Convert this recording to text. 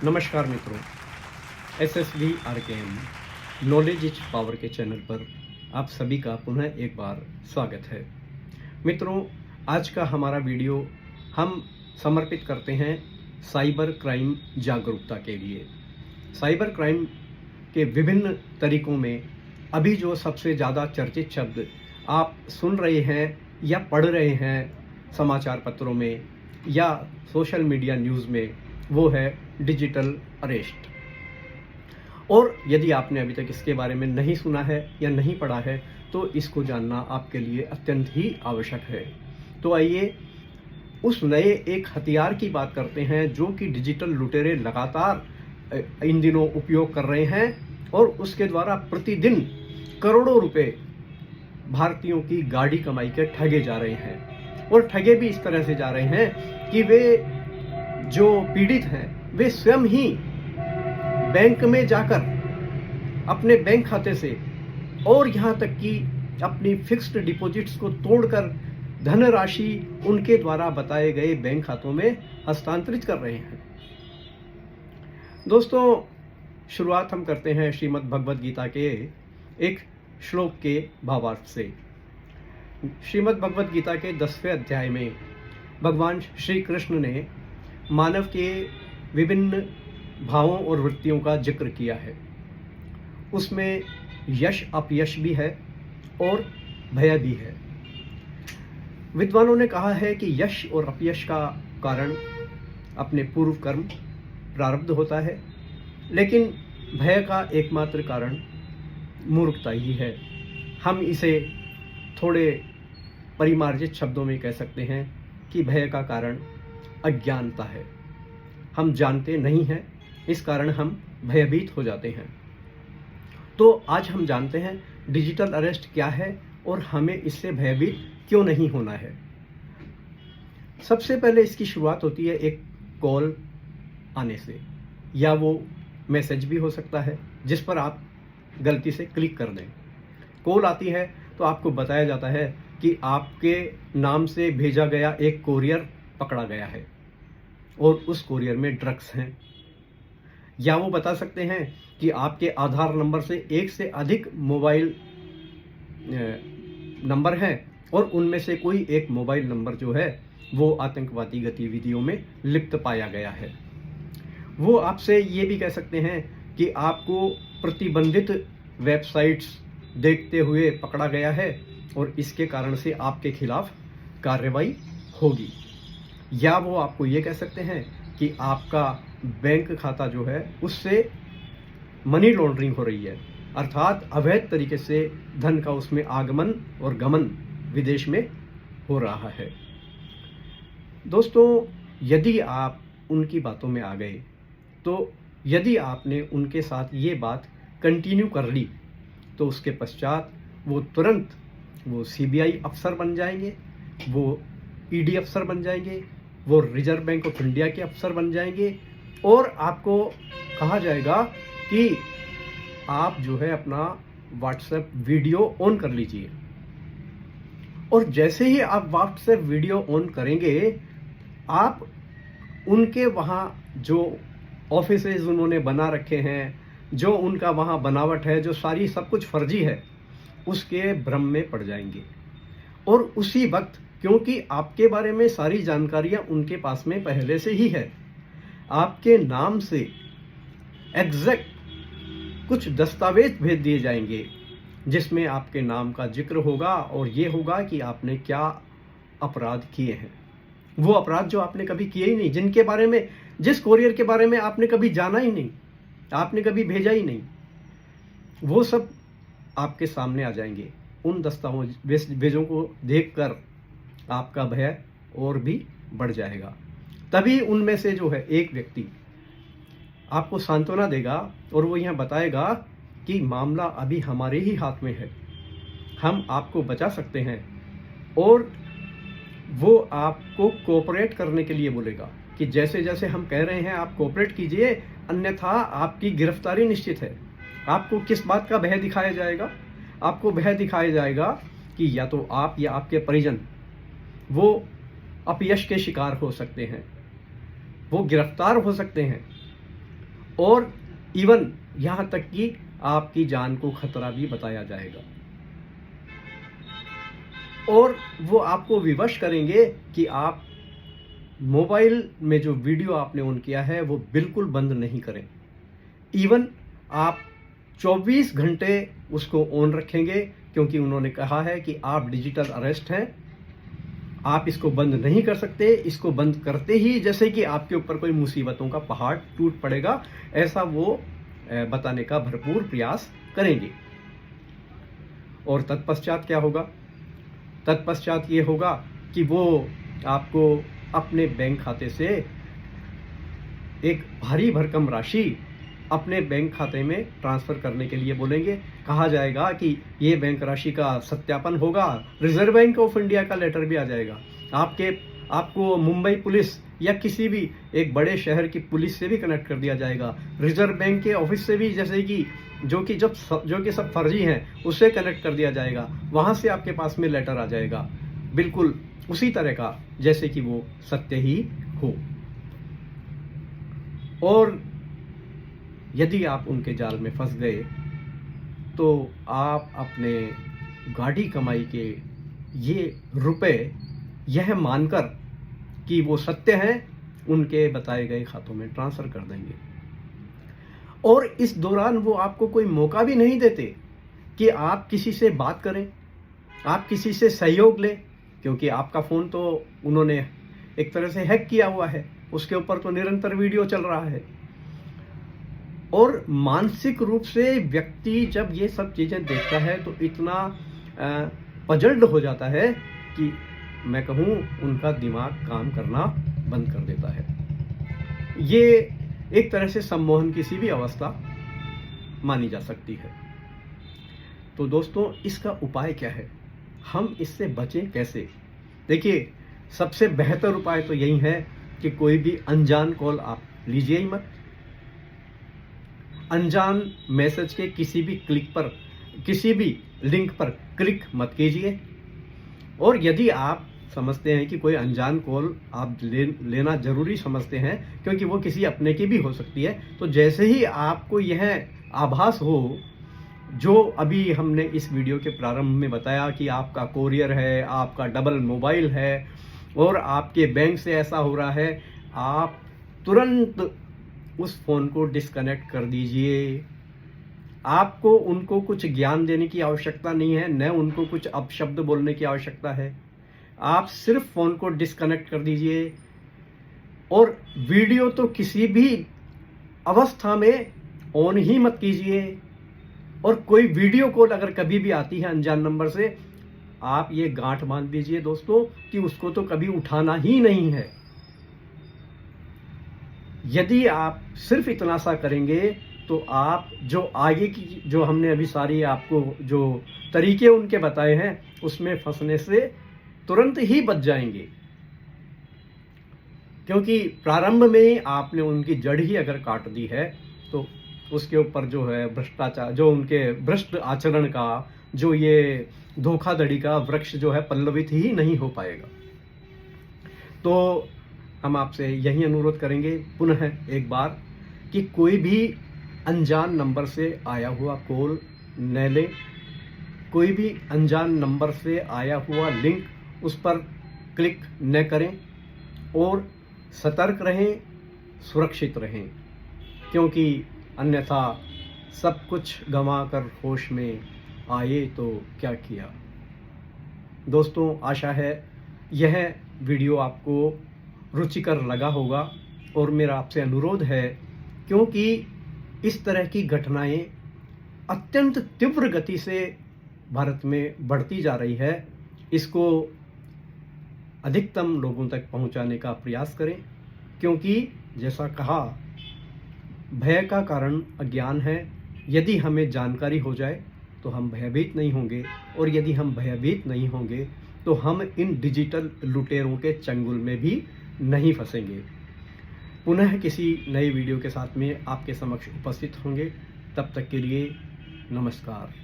नमस्कार मित्रों, SSB RKM knowledge is power के चैनल पर आप सभी का पुनः एक बार स्वागत है। मित्रों, आज का हमारा वीडियो हम समर्पित करते हैं साइबर क्राइम जागरूकता के लिए। साइबर क्राइम के विभिन्न तरीकों में अभी जो सबसे ज़्यादा चर्चित शब्द आप सुन रहे हैं या पढ़ रहे हैं समाचार पत्रों में या सोशल मीडिया न्यूज़ में, वो है डिजिटल अरेस्ट। और यदि आपने अभी तक इसके बारे में नहीं सुना है या नहीं पढ़ा है तो इसको जानना आपके लिए अत्यंत ही आवश्यक है। तो आइए उस नए एक हथियार की बात करते हैं जो कि डिजिटल लुटेरे लगातार इन दिनों उपयोग कर रहे हैं और उसके द्वारा प्रतिदिन करोड़ों रुपए भारतीयों की गाड़ी कमाई के ठगे जा रहे हैं। और ठगे भी इस तरह से जा रहे हैं कि वे जो पीड़ित हैं वे स्वयं ही बैंक में जाकर अपने बैंक खाते से और यहाँ तक कि अपनी फिक्स्ड डिपॉजिट्स को तोड़कर धनराशि उनके द्वारा बताए गए बैंक खातों में हस्तांतरित कर रहे हैं। दोस्तों, शुरुआत हम करते हैं श्रीमद् भगवद गीता के एक श्लोक के भावार्थ से। श्रीमद् भगवद गीता के 10वें अध्याय में भगवान श्री कृष्ण ने मानव के विभिन्न भावों और वृत्तियों का जिक्र किया है। उसमें यश अपयश भी है और भय भी है। विद्वानों ने कहा है कि यश और अपयश का कारण अपने पूर्व कर्म प्रारब्ध होता है, लेकिन भय का एकमात्र कारण मूर्खता ही है। हम इसे थोड़े परिमार्जित शब्दों में कह सकते हैं कि भय का कारण अज्ञानता है। हम जानते नहीं हैं, इस कारण हम भयभीत हो जाते हैं। तो आज हम जानते हैं डिजिटल अरेस्ट क्या है और हमें इससे भयभीत क्यों नहीं होना है। सबसे पहले इसकी शुरुआत होती है एक कॉल आने से, या वो मैसेज भी हो सकता है जिस पर आप गलती से क्लिक कर दें। कॉल आती है तो आपको बताया जाता है कि आपके नाम से भेजा गया एक कोरियर पकड़ा गया है और उस कोरियर में ड्रग्स हैं। या वो बता सकते हैं कि आपके आधार नंबर से एक से अधिक मोबाइल नंबर हैं और उनमें से कोई एक मोबाइल नंबर जो है वो आतंकवादी गतिविधियों में लिप्त पाया गया है। वो आपसे ये भी कह सकते हैं कि आपको प्रतिबंधित वेबसाइट्स देखते हुए पकड़ा गया है और इसके कारण से आपके खिलाफ कार्रवाई होगी। या वो आपको ये कह सकते हैं कि आपका बैंक खाता जो है उससे मनी लॉन्ड्रिंग हो रही है, अर्थात अवैध तरीके से धन का उसमें आगमन और गमन विदेश में हो रहा है। दोस्तों, यदि आप उनकी बातों में आ गए तो यदि आपने उनके साथ ये बात कंटिन्यू कर ली तो उसके पश्चात वो तुरंत वो सीबीआई अफसर बन जाएंगे, वो ईडी अफसर बन जाएंगे, वो रिजर्व बैंक ऑफ इंडिया के अफसर बन जाएंगे और आपको कहा जाएगा कि आप जो है अपना व्हाट्सएप वीडियो ऑन कर लीजिए। और जैसे ही आप व्हाट्सएप वीडियो ऑन करेंगे, आप उनके वहाँ जो ऑफिसेज उन्होंने बना रखे हैं, जो उनका वहाँ बनावट है, जो सारी सब कुछ फर्जी है, उसके भ्रम में पड़ जाएंगे। और उसी वक्त, क्योंकि आपके बारे में सारी जानकारियां उनके पास में पहले से ही है, आपके नाम से एग्जैक्ट कुछ दस्तावेज भेज दिए जाएंगे जिसमें आपके नाम का जिक्र होगा और ये होगा कि आपने क्या अपराध किए हैं। वो अपराध जो आपने कभी किए ही नहीं, जिनके बारे में, जिस कोरियर के बारे में आपने कभी जाना ही नहीं, आपने कभी भेजा ही नहीं, वो सब आपके सामने आ जाएंगे। उन दस्तावेजों को देखकर आपका भय और भी बढ़ जाएगा। तभी उनमें से जो है एक व्यक्ति आपको सांत्वना देगा और वो यह बताएगा कि मामला अभी हमारे ही हाथ में है, हम आपको बचा सकते हैं। और वो आपको कोऑपरेट करने के लिए बोलेगा कि जैसे जैसे हम कह रहे हैं आप कोऑपरेट कीजिए, अन्यथा आपकी गिरफ्तारी निश्चित है। आपको किस बात का भय दिखाया जाएगा? आपको भय दिखाया जाएगा कि या तो आप या आपके परिजन वो अपयश के शिकार हो सकते हैं, वो गिरफ्तार हो सकते हैं। और इवन यहाँ तक कि आपकी जान को खतरा भी बताया जाएगा। और वो आपको विवश करेंगे कि आप मोबाइल में जो वीडियो आपने ऑन किया है वो बिल्कुल बंद नहीं करें। इवन आप 24 घंटे उसको ऑन रखेंगे, क्योंकि उन्होंने कहा है कि आप डिजिटल अरेस्ट हैं, आप इसको बंद नहीं कर सकते। इसको बंद करते ही जैसे कि आपके ऊपर कोई मुसीबतों का पहाड़ टूट पड़ेगा, ऐसा वो बताने का भरपूर प्रयास करेंगे। और तत्पश्चात क्या होगा? तत्पश्चात ये होगा कि वो आपको अपने बैंक खाते से एक भारी भरकम राशि अपने बैंक खाते में ट्रांसफ़र करने के लिए बोलेंगे। कहा जाएगा कि ये बैंक राशि का सत्यापन होगा, रिजर्व बैंक ऑफ इंडिया का लेटर भी आ जाएगा। आपको मुंबई पुलिस या किसी भी एक बड़े शहर की पुलिस से भी कनेक्ट कर दिया जाएगा, रिजर्व बैंक के ऑफिस से भी, जैसे कि जो कि सब फर्जी हैं, उससे कनेक्ट कर दिया जाएगा। वहाँ से आपके पास में लेटर आ जाएगा, बिल्कुल उसी तरह का जैसे कि वो सत्य ही हो। और यदि आप उनके जाल में फंस गए तो आप अपने गाढ़ी कमाई के ये रुपए यह मानकर कि वो सत्य हैं, उनके बताए गए खातों में ट्रांसफ़र कर देंगे। और इस दौरान वो आपको कोई मौका भी नहीं देते कि आप किसी से बात करें, आप किसी से सहयोग लें, क्योंकि आपका फ़ोन तो उन्होंने एक तरह से हैक किया हुआ है, उसके ऊपर तो निरंतर वीडियो चल रहा है। और मानसिक रूप से व्यक्ति जब ये सब चीज़ें देखता है तो इतना पजल्ड हो जाता है कि मैं कहूँ उनका दिमाग काम करना बंद कर देता है। ये एक तरह से सम्मोहन की सी भी अवस्था मानी जा सकती है। तो दोस्तों, इसका उपाय क्या है? हम इससे बचें कैसे? देखिए, सबसे बेहतर उपाय तो यही है कि कोई भी अनजान कॉल आप लीजिए ही मत। अनजान मैसेज के किसी भी लिंक पर क्लिक मत कीजिए। और यदि आप समझते हैं कि कोई अनजान कॉल आप लेना जरूरी समझते हैं, क्योंकि वो किसी अपने की भी हो सकती है, तो जैसे ही आपको यह आभास हो, जो अभी हमने इस वीडियो के प्रारंभ में बताया कि आपका कोरियर है, आपका डबल मोबाइल है और आपके बैंक से ऐसा हो रहा है, आप तुरंत उस फ़ोन को डिस्कनेक्ट कर दीजिए। आपको उनको कुछ ज्ञान देने की आवश्यकता नहीं है, न उनको कुछ अपशब्द बोलने की आवश्यकता है। आप सिर्फ फ़ोन को डिस्कनेक्ट कर दीजिए। और वीडियो तो किसी भी अवस्था में ऑन ही मत कीजिए। और कोई वीडियो कॉल अगर कभी भी आती है अनजान नंबर से, आप ये गांठ बांध दीजिए दोस्तों कि उसको तो कभी उठाना ही नहीं है। यदि आप सिर्फ इतना सा करेंगे तो आप जो आगे की जो हमने अभी सारी आपको जो तरीके उनके बताए हैं, उसमें फंसने से तुरंत ही बच जाएंगे। क्योंकि प्रारंभ में आपने उनकी जड़ ही अगर काट दी है तो उसके ऊपर जो है भ्रष्टाचार, जो उनके भ्रष्ट आचरण का, जो ये धोखाधड़ी का वृक्ष जो है पल्लवित ही नहीं हो पाएगा। तो हम आपसे यही अनुरोध करेंगे पुनः एक बार कि कोई भी अनजान नंबर से आया हुआ कॉल न लें, कोई भी अनजान नंबर से आया हुआ लिंक उस पर क्लिक न करें और सतर्क रहें, सुरक्षित रहें, क्योंकि अन्यथा सब कुछ गंवाकर होश में आए तो क्या किया। दोस्तों, आशा है यह वीडियो आपको रुचिकर लगा होगा और मेरा आपसे अनुरोध है, क्योंकि इस तरह की घटनाएं अत्यंत तीव्र गति से भारत में बढ़ती जा रही है, इसको अधिकतम लोगों तक पहुंचाने का प्रयास करें। क्योंकि जैसा कहा, भय का कारण अज्ञान है। यदि हमें जानकारी हो जाए तो हम भयभीत नहीं होंगे, और यदि हम भयभीत नहीं होंगे तो हम इन डिजिटल लुटेरों के चंगुल में भी नहीं फंसेंगे। पुनः किसी नए वीडियो के साथ में आपके समक्ष उपस्थित होंगे। तब तक के लिए नमस्कार।